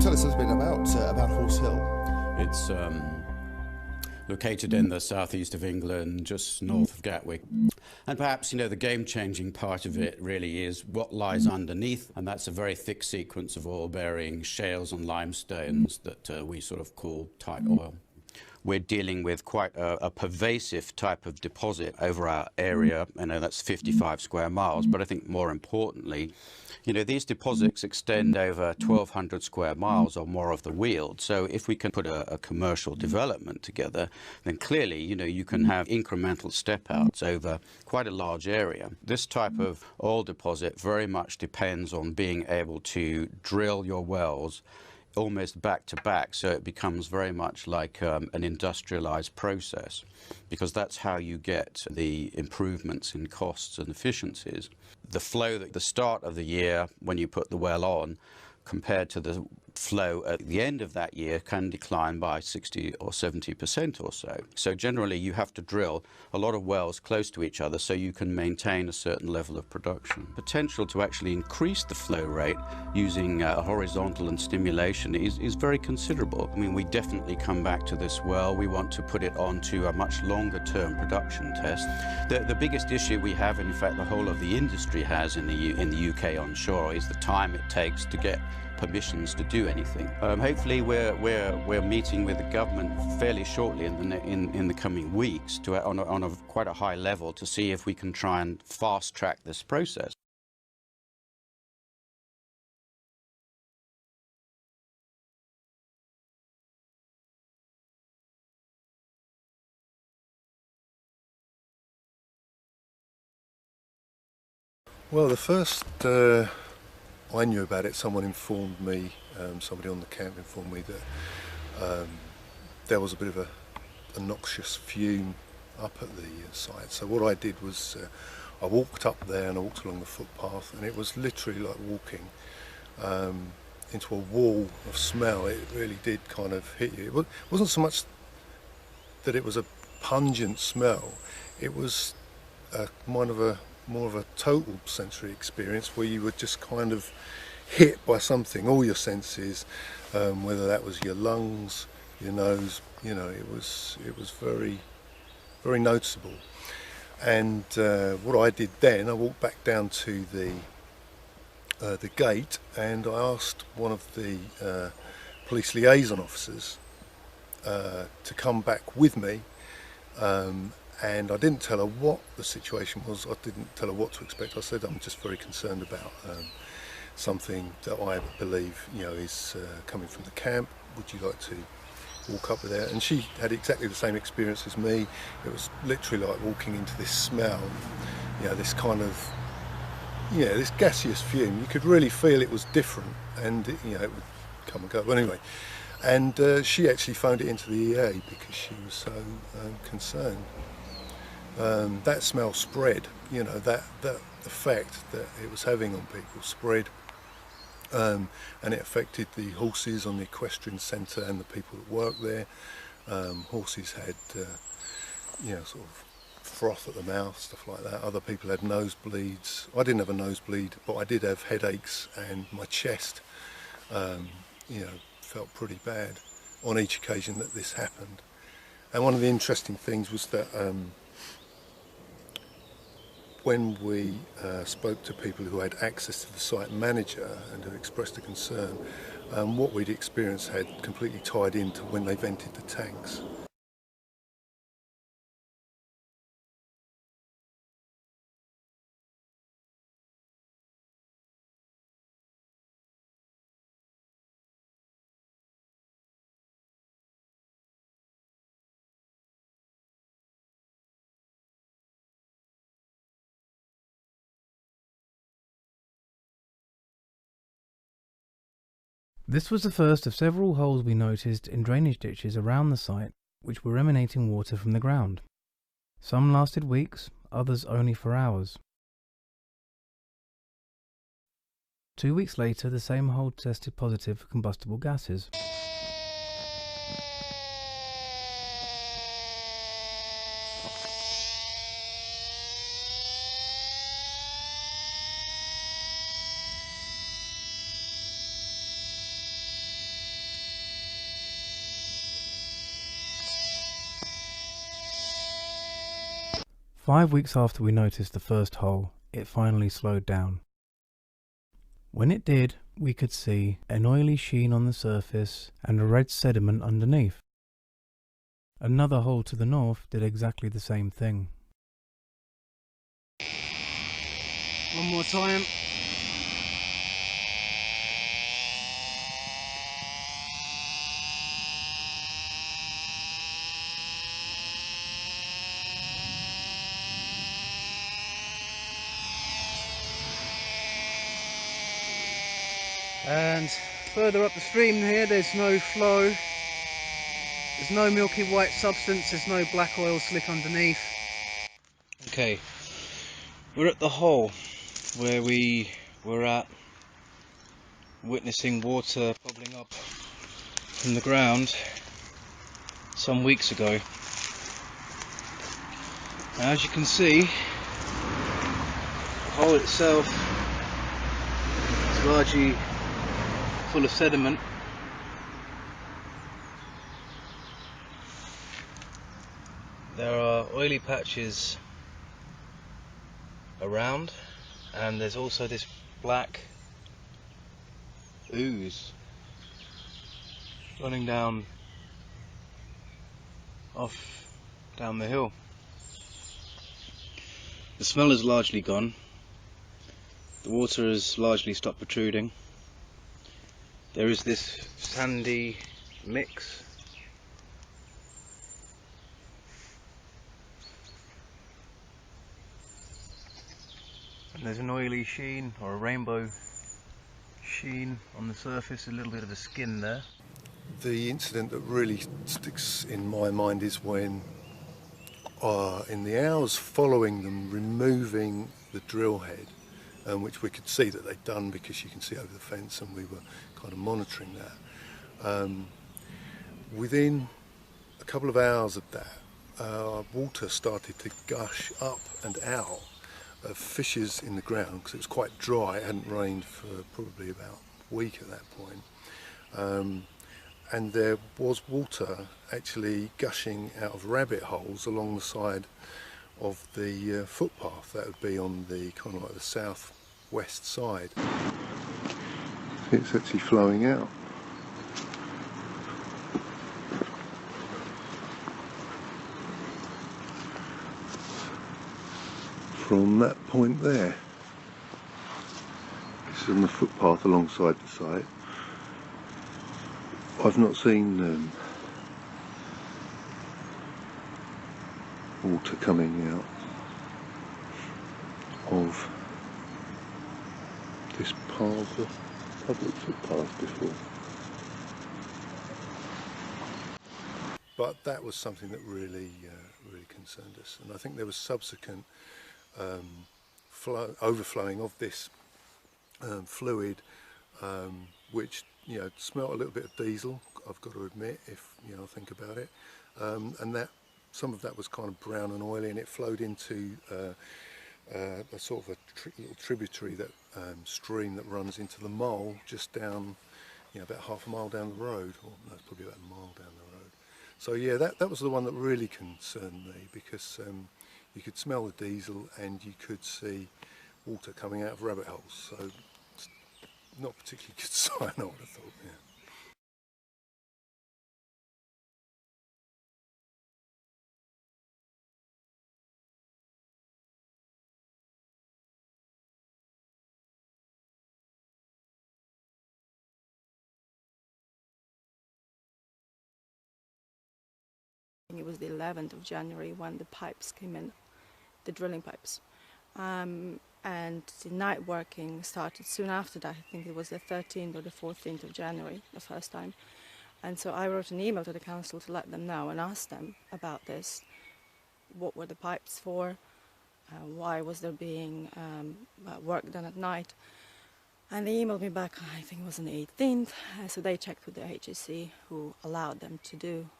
tell us a little bit about Horse Hill? It's located in the southeast of England, just north of Gatwick. And perhaps, the game-changing part of it really is what lies underneath, and that's a very thick sequence of oil-bearing shales and limestones that we sort of call tight oil. We're dealing with quite a pervasive type of deposit over our area. I know that's 55 square miles, but I think more importantly, these deposits extend over 1,200 square miles or more of the Weald. So if we can put a commercial development together, then clearly, you can have incremental step-outs over quite a large area. This type of oil deposit very much depends on being able to drill your wells almost back to back, so it becomes very much like an industrialized process, because that's how you get the improvements in costs and efficiencies. The flow at the start of the year when you put the well on compared to the flow at the end of that year can decline by 60 or 70% or so. So generally you have to drill a lot of wells close to each other so you can maintain a certain level of production. Potential to actually increase the flow rate using horizontal and stimulation is very considerable. I mean, we definitely come back to this well. We want to put it onto a much longer term production test. The biggest issue we have, and in fact the whole of the industry has in the UK onshore, is the time it takes to get permissions to do anything. Hopefully we're meeting with the government fairly shortly in the coming weeks on a quite a high level to see if we can try and fast track this process. Well, the first I knew about it, someone informed me, somebody on the camp informed me that there was a bit of a noxious fume up at the site. So what I did was I walked up there and I walked along the footpath, and it was literally like walking into a wall of smell. It really did kind of hit you. It wasn't so much that it was a pungent smell, it was more of a total sensory experience where you were just kind of hit by something, all your senses, whether that was your lungs, your nose, it was very, very noticeable. And what I did then, I walked back down to the gate, and I asked one of the police liaison officers to come back with me. And I didn't tell her what the situation was, I didn't tell her what to expect. I said I'm just very concerned about something that I believe is coming from the camp. Would you like to walk up with her? And she had exactly the same experience as me. It was literally like walking into this smell, this kind of, this gaseous fume. You could really feel it was different, and it would come and go. But anyway, and she actually phoned it into the EA because she was so concerned. That smell spread, that effect that it was having on people spread, and it affected the horses on the equestrian centre and the people that worked there. Horses had, sort of froth at the mouth, stuff like that. Other people had nosebleeds. I didn't have a nosebleed, but I did have headaches, and my chest, felt pretty bad on each occasion that this happened. And one of the interesting things was that when we spoke to people who had access to the site manager and who expressed a concern, what we'd experienced had completely tied into when they vented the tanks. This was the first of several holes we noticed in drainage ditches around the site which were emanating water from the ground. Some lasted weeks, others only for hours. 2 weeks later, the same hole tested positive for combustible gases. 5 weeks after we noticed the first hole, it finally slowed down. When it did, we could see an oily sheen on the surface and a red sediment underneath. Another hole to the north did exactly the same thing. One more time. And further up the stream here, there's no flow, there's no milky white substance, there's no black oil slick underneath. Okay, we're at the hole where we were at, witnessing water bubbling up from the ground some weeks ago. Now, as you can see, the hole itself is largely full of sediment. There are oily patches around, and there's also this black ooze running down the hill. The smell is largely gone. The water has largely stopped protruding. There is this sandy mix. And there's an oily sheen, or a rainbow sheen on the surface, a little bit of a skin there. The incident that really sticks in my mind is when, in the hours following them removing the drill head, which we could see that they'd done because you can see over the fence, and we were kind of monitoring that. Within a couple of hours of that, water started to gush up and out of fissures in the ground because it was quite dry. It hadn't rained for probably about a week at that point. And there was water actually gushing out of rabbit holes along the side of the footpath. That would be on the kind of like the southwest side. It's actually flowing out. From that point there. This is on the footpath alongside the site. I've not seen water coming out of this part of the public footpath before. But that was something that really concerned us, and I think there was subsequent overflowing of this fluid, which smelt a little bit of diesel, I've got to admit, if I think about it, and that some of that was kind of brown and oily, and it flowed into a sort of a little tributary, that stream that runs into the mole just down, about half a mile down the road, or no, it's probably about a mile down the road. So yeah, that was the one that really concerned me, because you could smell the diesel and you could see water coming out of rabbit holes. So it's not a particularly good sign, I would have thought. Yeah. It was the 11th of January when the pipes came in, the drilling pipes. And the night working started soon after that. I think it was the 13th or the 14th of January, the first time. And so I wrote an email to the council to let them know and ask them about this. What were the pipes for? Why was there being work done at night? And they emailed me back, I think it was on the 18th. So they checked with the HSC, who allowed them to do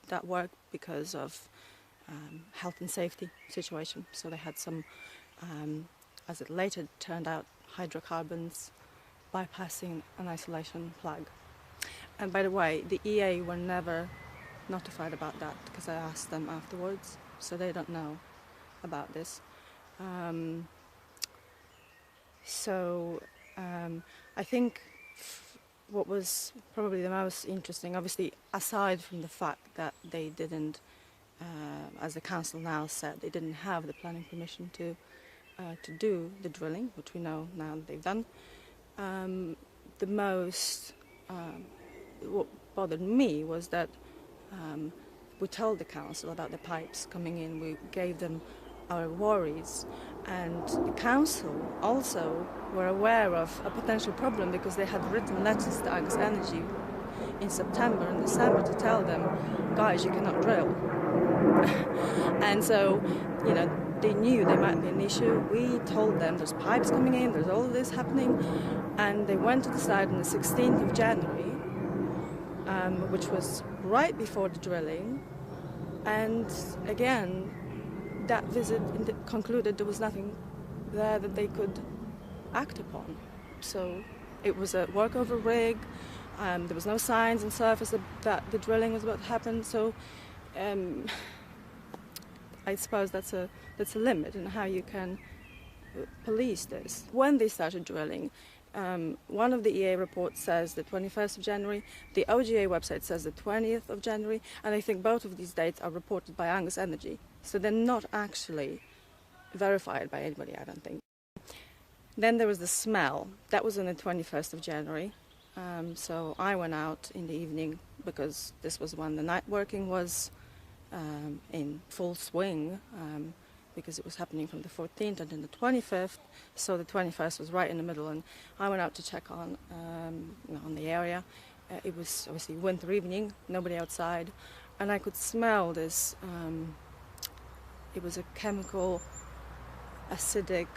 that work because of health and safety situation. So they had some, as it later turned out, hydrocarbons bypassing an isolation plug. And by the way, the EA were never notified about that because I asked them afterwards. so they don't know about this. I think what was probably the most interesting, obviously aside from the fact that they didn't, as the council now said, they didn't have the planning permission to do the drilling, which we know now that they've done. The most what bothered me was that we told the council about the pipes coming in. We gave them our worries, and the council also were aware of a potential problem because they had written letters to Angus Energy in September and December to tell them, guys, you cannot drill. And so, you know, they knew there might be an issue. We told them there's pipes coming in, there's all of this happening, and they went to the site on the 16th of January, which was right before the drilling, and again, that visit concluded there was nothing there that they could act upon. So it was a workover rig, there was no signs on surface that the drilling was about to happen, so I suppose that's a limit in how you can police this. When they started drilling, one of the EA reports says the 21st of January, the OGA website says the 20th of January, and I think both of these dates are reported by Angus Energy. So they're not actually verified by anybody, I don't think. Then there was the smell. That was on the 21st of January. So I went out in the evening because this was when the night working was in full swing, because it was happening from the 14th and then the 25th. So the 21st was right in the middle, and I went out to check on the area. It was obviously winter evening, nobody outside, and I could smell this. It was a chemical, acidic,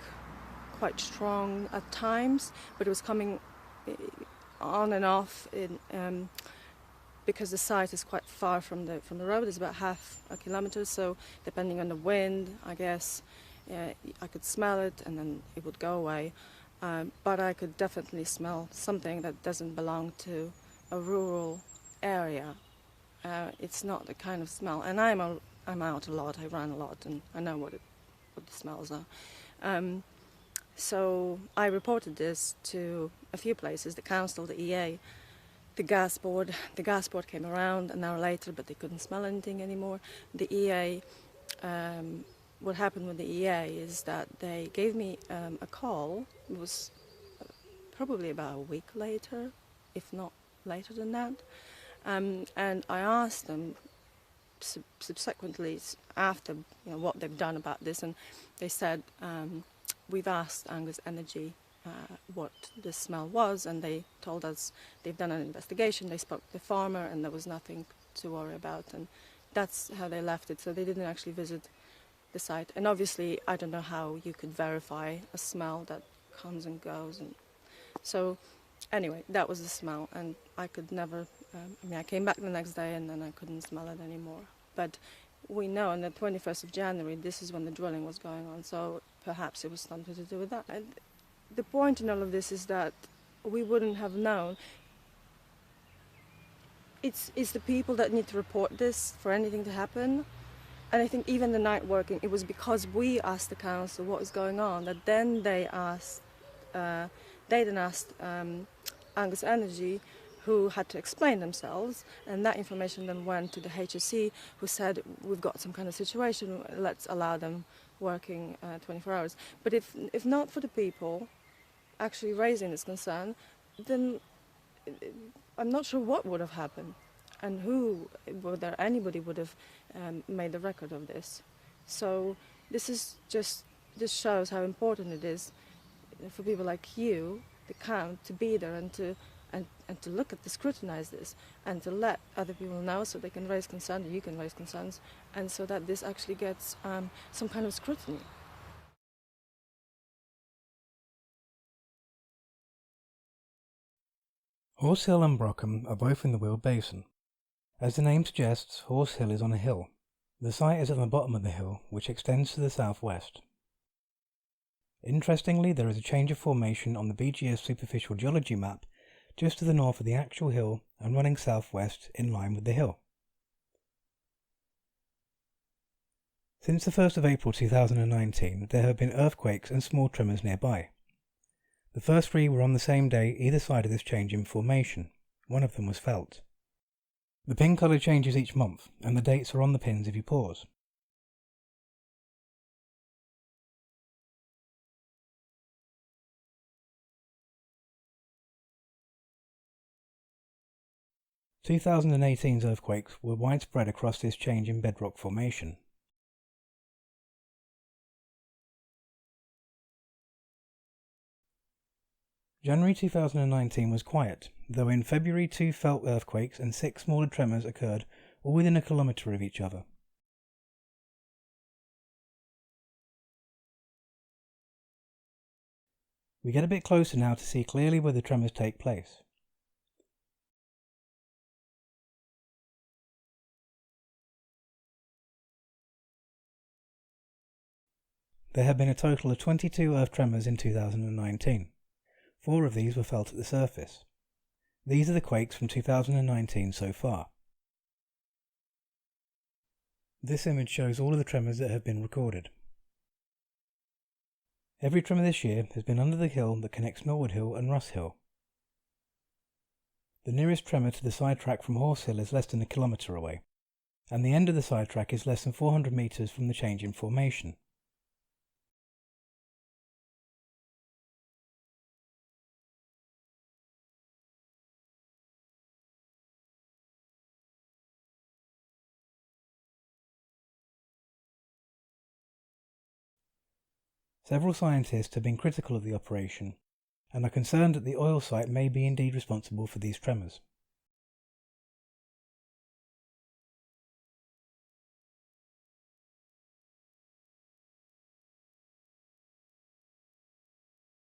quite strong at times, but it was coming on and off because the site is quite far from the road. It's about half a kilometre, so depending on the wind, I guess, I could smell it and then it would go away. But I could definitely smell something that doesn't belong to a rural area. It's not the kind of smell, and I'm out a lot, I run a lot, and I know what the smells are. So I reported this to a few places, the council, the EA, the gas board. The gas board came around an hour later, but they couldn't smell anything anymore. The EA, what happened with the EA is that they gave me a call. It was probably about a week later, if not later than that. And I asked them subsequently after what they've done about this, and they said, we've asked Angus Energy what the smell was, and they told us they've done an investigation, they spoke to the farmer, and there was nothing to worry about, and that's how they left it. So they didn't actually visit the site, and obviously I don't know how you could verify a smell that comes and goes, and so anyway, that was the smell, and I could never, I came back the next day and then I couldn't smell it anymore. But we know on the 21st of January, this is when the drilling was going on, so perhaps it was something to do with that. And the point in all of this is that we wouldn't have known. It's the people that need to report this for anything to happen. And I think even the night working, it was because we asked the council what was going on, that then they asked, Angus Energy, who had to explain themselves, and that information then went to the HSE, who said, we've got some kind of situation, let's allow them working 24 hours. But if not for the people actually raising this concern, then I'm not sure what would have happened, and whether anybody would have made a record of this. So this shows how important it is for people like you, the count, to be there and to look at this, scrutinize this, and to let other people know so they can raise concerns, you can raise concerns, and so that this actually gets some kind of scrutiny. Horse Hill and Brockham are both in the Weald Basin. As the name suggests, Horse Hill is on a hill. The site is at the bottom of the hill, which extends to the southwest. Interestingly, there is a change of formation on the BGS superficial geology map just to the north of the actual hill and running southwest in line with the hill. Since the 1st of April 2019, there have been earthquakes and small tremors nearby. The first 3 were on the same day either side of this change in formation. One of them was felt. The pin colour changes each month, and the dates are on the pins if you pause. The 2018's earthquakes were widespread across this change in bedrock formation. January 2019 was quiet, though in February 2 felt earthquakes and 6 smaller tremors occurred, all within a kilometre of each other. We get a bit closer now to see clearly where the tremors take place. There have been a total of 22 earth tremors in 2019. 4 of these were felt at the surface. These are the quakes from 2019 so far. This image shows all of the tremors that have been recorded. Every tremor this year has been under the hill that connects Millwood Hill and Russ Hill. The nearest tremor to the sidetrack from Horse Hill is less than a kilometre away, and the end of the sidetrack is less than 400 metres from the change in formation. Several scientists have been critical of the operation and are concerned that the oil site may be indeed responsible for these tremors.